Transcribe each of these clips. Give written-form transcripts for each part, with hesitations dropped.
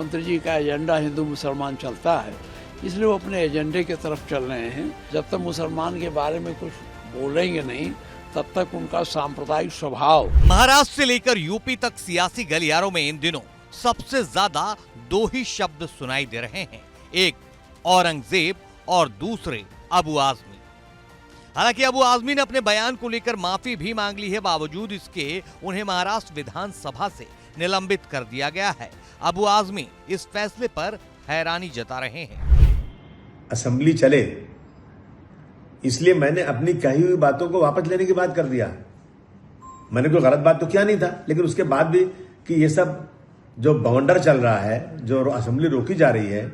मुख्यमंत्री जी का एजेंडा हिंदू मुसलमान चलता है, इसलिए वो अपने एजेंडे की तरफ चल रहे हैं। जब तक मुसलमान के बारे में कुछ बोलेंगे नहीं, तब तक उनका सांप्रदायिक स्वभाव। महाराष्ट्र से लेकर यूपी तक सियासी गलियारों में इन दिनों सबसे ज्यादा दो ही शब्द सुनाई दे रहे हैं, एक औरंगजेब और दूसरे अबू आजमी। हालांकि अबू आजमी ने अपने बयान को लेकर माफी भी मांग ली है, बावजूद इसके उन्हें महाराष्ट्र विधानसभा से निलंबित कर दिया गया है। अबू आजमी इस फैसले पर हैरानी जता रहे हैं। असेंबली चले, इसलिए मैंने अपनी कही हुई बातों को वापस लेने की बात कर दिया। मैंने कोई गलत बात तो किया नहीं था, लेकिन उसके बाद भी कि ये सब जो बवंडर चल रहा है, जो असेंबली रोकी जा रही है,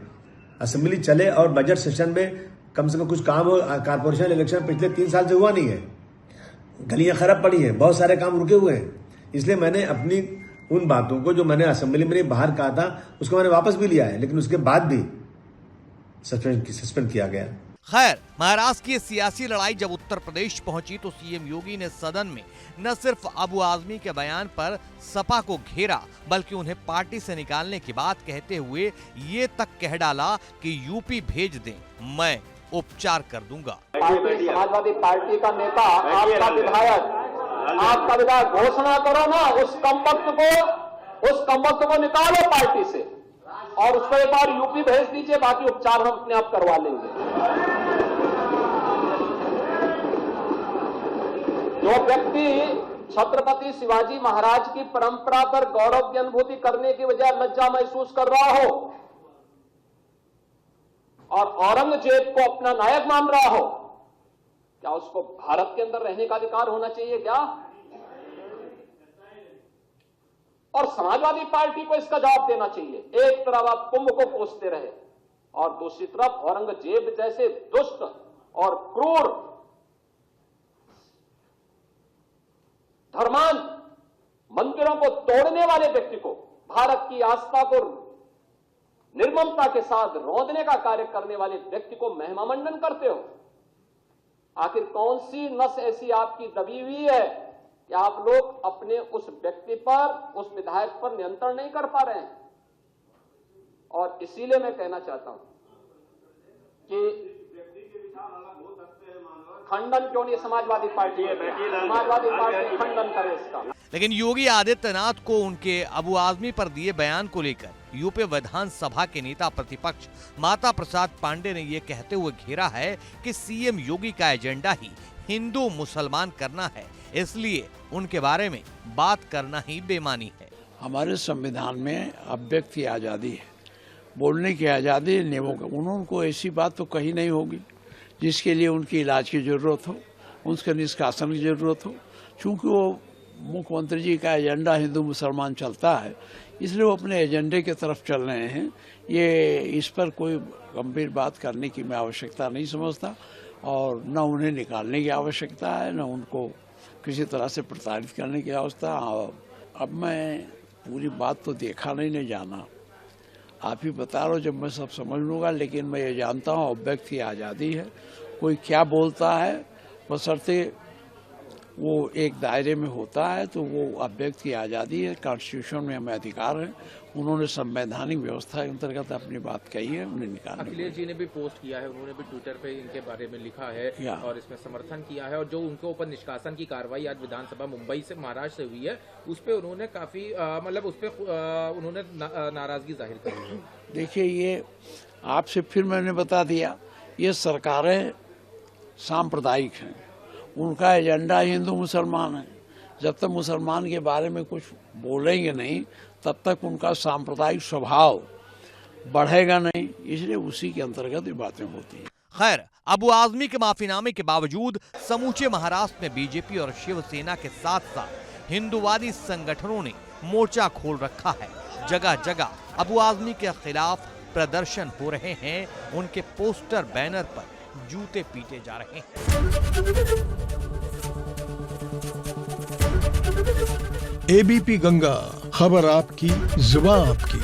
असेंबली चले और बजट सेशन में कम से कम कुछ काम हो। कारपोरेशन इलेक्शन पिछले 3 साल से हुआ नहीं है, गलियां खराब पड़ी हैं, बहुत सारे काम रुके हुए हैं। इसलिए मैंने अपनी उन बातों को जो मैंने असेंबली में बाहर कहा था, उसको मैंने वापस भी लिया है, लेकिन उसके बाद भी सस्पेंड किया गया। खैर, महाराष्ट्र की सियासी लड़ाई जब उत्तर प्रदेश पहुंची तो सीएम योगी ने सदन में न सिर्फ अबू आजमी के बयान पर सपा को घेरा, बल्कि उन्हें पार्टी से निकालने की बात कहते हुए ये तक कह डाला कि यूपी भेज दें, मैं उपचार कर दूंगा। समाजवादी पार्टी का नेता, आपका विधायक घोषणा करो ना, उस कमबख्त को निकालो पार्टी से और उसको एक बार यूपी भेज दीजिए, बाकी उपचार हम अपने आप करवा लेंगे। जो व्यक्ति छत्रपति शिवाजी महाराज की परंपरा पर गौरव की अनुभूति करने की बजाय लज्जा महसूस कर रहा हो और औरंगजेब को अपना नायक मान रहा हो, क्या उसको भारत के अंदर रहने का अधिकार होना चाहिए क्या? और समाजवादी पार्टी को इसका जवाब देना चाहिए। एक तरफ आप कुंभ को कोसते रहे और दूसरी तरफ औरंगजेब जैसे दुष्ट और क्रूर धर्मांध मंदिरों को तोड़ने वाले व्यक्ति को, भारत की आस्था को निर्ममता के साथ रौंदने का कार्य करने वाले व्यक्ति को महिमा मंडन करते हो। आखिर कौन सी नस ऐसी आपकी दबी हुई है कि आप लोग अपने उस व्यक्ति पर, उस विधायक पर नियंत्रण नहीं कर पा रहे हैं? और इसीलिए मैं कहना चाहता हूं कि खंडन क्यों नहीं समाजवादी पार्टी खंडन करे इसका। लेकिन योगी आदित्यनाथ को उनके अबू आजमी पर दिए बयान को लेकर यूपी विधानसभा के नेता प्रतिपक्ष माता प्रसाद पांडे ने ये कहते हुए घेरा है कि सीएम योगी का एजेंडा ही हिंदू मुसलमान करना है, इसलिए उनके बारे में बात करना ही बेमानी है। हमारे संविधान में अभिव्यक्ति की आज़ादी है, बोलने की आज़ादी, नियमों का। उनको ऐसी बात तो कही नहीं होगी जिसके लिए उनकी इलाज की जरूरत हो, उसके निष्कासन की जरूरत हो। चूंकि वो मुख्यमंत्री जी का एजेंडा हिंदू मुसलमान चलता है, इसलिए वो अपने एजेंडे की तरफ चल रहे हैं। ये इस पर कोई गंभीर बात करने की मैं आवश्यकता नहीं समझता और न उन्हें निकालने की आवश्यकता है, न उनको किसी तरह से प्रताड़ित करने की आवश्यकता। अब मैं पूरी बात तो देखा नहीं जाना, आप ही बता रहे हो, जब मैं सब समझ लूँगा। लेकिन मैं ये जानता हूँ अभिव्यक्ति की आज़ादी है, कोई क्या बोलता है बशर्ते वो एक दायरे में होता है, तो वो अभिव्यक्ति की आज़ादी है, कॉन्स्टिट्यूशन में हमें अधिकार है। उन्होंने संवैधानिक व्यवस्था के अंतर्गत अपनी बात कही है, उन्हें निकालना। अखिलेश जी ने भी पोस्ट किया है, उन्होंने भी ट्विटर पे इनके बारे में लिखा है और इसमें समर्थन किया है। और जो उनके ऊपर निष्कासन की कार्रवाई आज विधानसभा मुंबई से महाराष्ट्र से हुई है, उस पर उन्होंने काफी मतलब उस पर उन्होंने नाराजगी जाहिर करी है। देखिए, ये आपसे फिर मैंने बता दिया, ये सरकारें सांप्रदायिक हैं, उनका एजेंडा हिंदू मुसलमान है। जब तक मुसलमान के बारे में कुछ बोलेंगे नहीं, तब तक उनका सांप्रदायिक स्वभाव बढ़ेगा नहीं, इसलिए उसी के अंतर्गत ये बातें होती हैं। खैर, अबू आजमी के माफीनामे के बावजूद समूचे महाराष्ट्र में बीजेपी और शिवसेना के साथ साथ हिंदूवादी संगठनों ने मोर्चा खोल रखा है। जगह जगह अबू आजमी के खिलाफ प्रदर्शन हो रहे हैं, उनके पोस्टर बैनर पर जूते पीटे जा रहे हैं। एबीपी गंगा, खबर आपकी, जुबान आपकी।